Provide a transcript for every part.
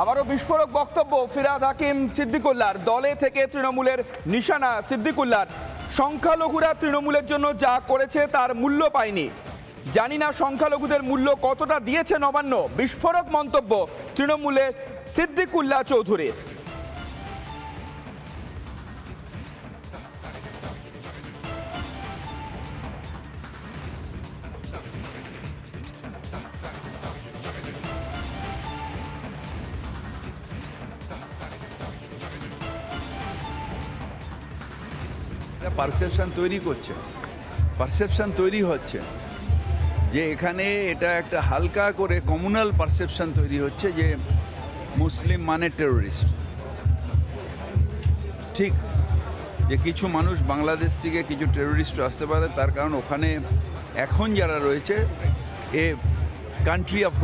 আবারও বিস্ফোরক বক্তব্য ফিরহাদ হাকিম সিদ্দিকুল্লাহর। দলে থেকে তৃণমূলের নিশানা সিদ্দিকুল্লাহর। সংখ্যালঘুরা তৃণমূলের জন্য যা করেছে তার মূল্য পায়নি। জানি না সংখ্যালঘুদের মূল্য কতটা দিয়েছে নবান্ন। বিস্ফোরক মন্তব্য তৃণমূলের সিদ্দিকুল্লাহ চৌধুরীর। পারসেপশন তৈরি হচ্ছে যে এখানে এটা একটা হালকা করে কমিউনাল পারসেপশন তৈরি হচ্ছে যে মুসলিম মানে টেরোরিস্ট। ঠিক যে কিছু মানুষ বাংলাদেশ থেকে কিছু টেরোরিস্ট আসতে পারে, তার কারণ ওখানে এখন যারা রয়েছে এ কান্ট্রি অফ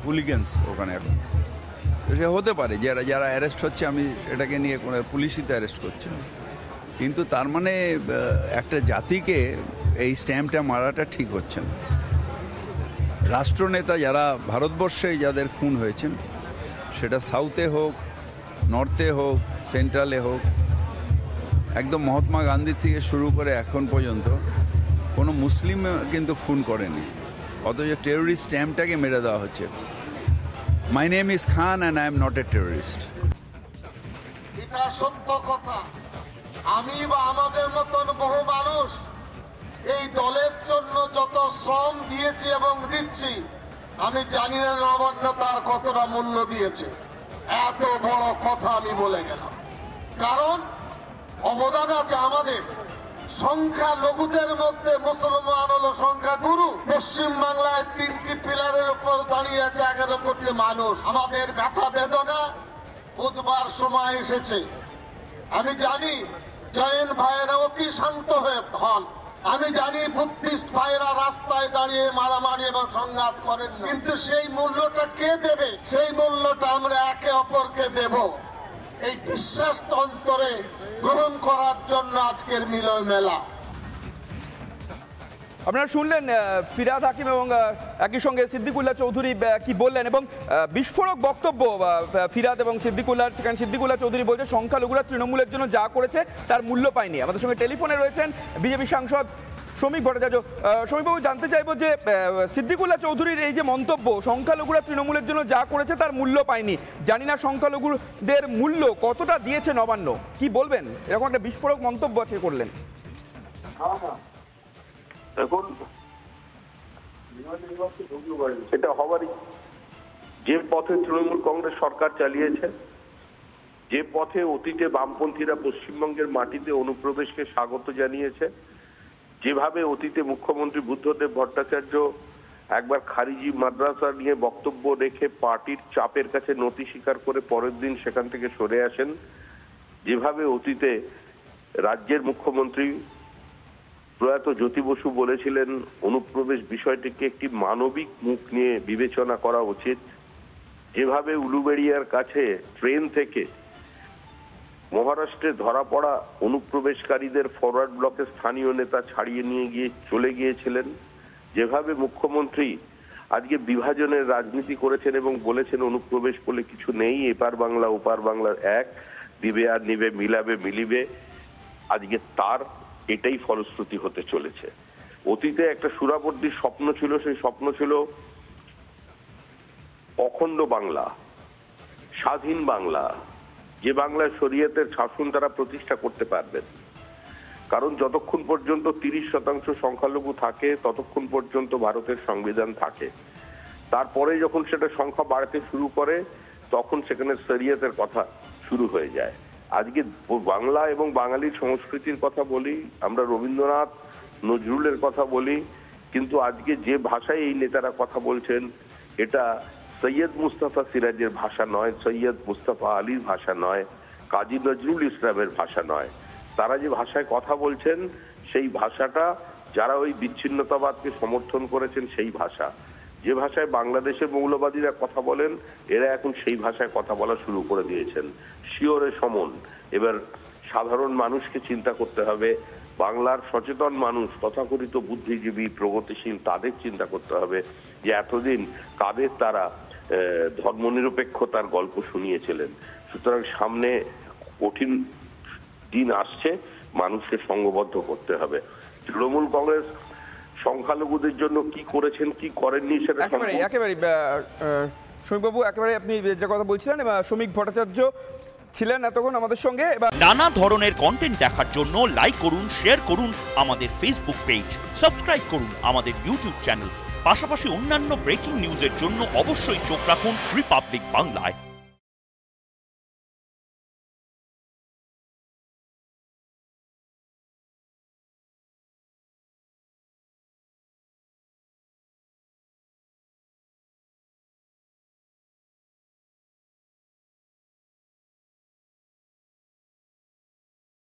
হুলিগানস ওখানে এখন সে হতে পারে যারা অ্যারেস্ট হচ্ছে। আমি এটাকে নিয়ে পুলিশই তো অ্যারেস্ট করছে, কিন্তু তার মানে একটা জাতিকে এই স্ট্যাম্পটা মারাটা ঠিক হচ্ছে না। রাষ্ট্রনেতা যারা ভারতবর্ষে যাদের খুন হয়েছেন, সেটা সাউথে হোক, নর্থে হোক, সেন্ট্রালে হোক, একদম মহাত্মা গান্ধী থেকে শুরু করে এখন পর্যন্ত কোনো মুসলিম কিন্তু খুন করেনি, অথচ টেরোরিস্ট স্ট্যাম্পটাকে মেরে দেওয়া হচ্ছে। My name is Khan and I am not a terrorist. এটা সত্য কথা। আমি বা আমাদের মতন বহু মানুষ এই দলের জন্য যত শ্রম দিয়েছি এবং দিচ্ছি, আমি জানি না নবান্ন তার কতটা মূল্য দিয়েছে। এত বড় কথা আমি বলে গেলাম, কারণ অবদান আছে আমাদের। সংখ্যা লঘুদের মধ্যে মুসলমান হলো সংখ্যা গুরু। পশ্চিম বাংলায় 3টি পিলারের উপর দাঁড়িয়ে আছে 11 কোটি মানুষ। আমাদের ব্যথা বেদনা বুঝবার সময় এসেছে। আমি জানি জৈন ভাইয়েরা অতি শান্ত হন, আমি জানি বুদ্ধিস্ট ভাইয়েরা রাস্তায় দাঁড়িয়ে মারামারি এবং সংঘাত করেন না, কিন্তু সেই মূল্যটা কে দেবে? সেই মূল্যটা আমরা একে অপরকে দেব। এই বিশ্বাস অন্তরে গ্রহণ করার জন্য আজকের মিলন মেলা। আপনারা শুনলেন ফিরহাদ হাকিম এবং একই সঙ্গে সিদ্দিকুল্লাহ চৌধুরী কি বললেন, এবং বিস্ফোরক বক্তব্য ফিরহাদ এবং সিদ্দিকুল্লাহ। সেখানে সিদ্দিকুল্লাহ চৌধুরী বলছে সংখ্যালঘুরা তৃণমূলের জন্য যা করেছে তার মূল্য পায়নি। আমাদের সঙ্গে টেলিফোনে রয়েছেন বিজেপি সাংসদ শ্রমিক ভট্টাচার্য। শ্রমিকবাবু, জানতে চাইবো যে সিদ্দিকুল্লাহ চৌধুরীর এই যে মন্তব্য, সংখ্যালঘুরা তৃণমূলের জন্য যা করেছে তার মূল্য পায়নি, জানি না সংখ্যালঘুদের মূল্য কতটা দিয়েছে নবান্ন, কি বলবেন? এরকম একটা বিস্ফোরক মন্তব্য আজকে করলেন। এখন এটা হবারই, যে পথে তৃণমূল কংগ্রেস সরকার চালিয়েছে, যে পথে অতীতে বামপন্থীরা পশ্চিমবঙ্গের মাটিতে অনুপ্রবেশকে স্বাগত জানিয়েছে, যেভাবে অতীতে মুখ্যমন্ত্রী বুদ্ধদেব ভট্টাচার্য একবার খারিজি মাদ্রাসা নিয়ে বক্তব্য রেখে পার্টির চাপের কাছে নতি স্বীকার করে পরের দিন সেখান থেকে সরে আসেন, যেভাবে অতীতে রাজ্যের মুখ্যমন্ত্রী প্রয়াত জ্যোতি বসু বলেছিলেন অনুপ্রবেশ বিষয়টিকে একটি মানবিক মুখ নিয়ে বিবেচনা করা উচিত, যেভাবে উলুবেড়িয়ার কাছে ট্রেন থেকে মহারাষ্ট্রে ধরা পড়া অনুপ্রবেশকারীদের ফরওয়ার্ড ব্লকের স্থানীয় নেতা ছাড়িয়ে নিয়ে গিয়ে চলে গিয়েছিলেন, যেভাবে মুখ্যমন্ত্রী আজকে বিভাজনের রাজনীতি করেছেন এবং বলেছেন অনুপ্রবেশ বলে কিছু নেই, এপার বাংলা ওপার বাংলার এক, দিবে আর নিবে মিলাবে মিলিবে, আজকে তার এটাই ফলশ্রুতি হতে চলেছে। অতীতে একটা সুরাবর্দীর স্বপ্ন ছিল, সেই স্বপ্ন ছিল অখণ্ড বাংলা, স্বাধীন বাংলা, যে বাংলায় শরীয়তের শাসন তারা প্রতিষ্ঠা করতে পারবেন। কারণ যতক্ষণ পর্যন্ত 30% সংখ্যালঘু থাকে ততক্ষণ পর্যন্ত ভারতের সংবিধান থাকে। তারপরে যখন সেটা সংখ্যা বাড়তে শুরু করে তখন সেখানে শরীয়তের কথা শুরু হয়ে যায়। আজকে বাংলা এবং বাঙালির সংস্কৃতির কথা বলি, আমরা রবীন্দ্রনাথ নজরুলের কথা বলি, কিন্তু আজকে যে ভাষায় এই নেতারা কথা বলছেন এটা সৈয়দ মুস্তাফা সিরাজের ভাষা নয়, সৈয়দ মুস্তাফা আলীর ভাষা নয়, কাজী নজরুল ইসলামের ভাষা নয়। তারা যে ভাষায় কথা বলছেন সেই ভাষাটা যারা ওই বিচ্ছিন্নতাবাদকে সমর্থন করেছেন সেই ভাষা। যে ভাষায় বাংলাদেশের মৌলবাদীরা কথা বলেন এরা এখন সেই ভাষায় কথা বলা শুরু করে দিয়েছেন। শিওরে সমন। এবার সাধারণ মানুষকে চিন্তা করতে হবে, বাংলার সচেতন মানুষ, তথাকথিত বুদ্ধিজীবী প্রগতিশীল, তাদের চিন্তা করতে হবে যে এতদিন কাদের তারা ধর্মনিরপেক্ষতার গল্প শুনিয়েছিলেন। সুতরাং সামনে কঠিন দিন আসছে, মানুষকে সংঘবদ্ধ করতে হবে। তৃণমূল কংগ্রেস সংখ্যালঘুদের জন্য কি করেছেন কি করেননি সেটা একেবারে শ্রমিকবাবু, একেবারে আপনি যে কথা বলছিলেন, শ্রমিক ভট্টাচার্য ছিলেন এতক্ষণ আমাদের সঙ্গে। নানা ধরনের কন্টেন্ট দেখার জন্য লাইক করুন, শেয়ার করুন আমাদের ফেসবুক পেজ, সাবস্ক্রাইব করুন আমাদের ইউটিউব চ্যানেল। পাশাপাশি অন্যান্য ব্রেকিং নিউজের জন্য অবশ্যই চোখ রাখুন রিপাবলিক বাংলায়।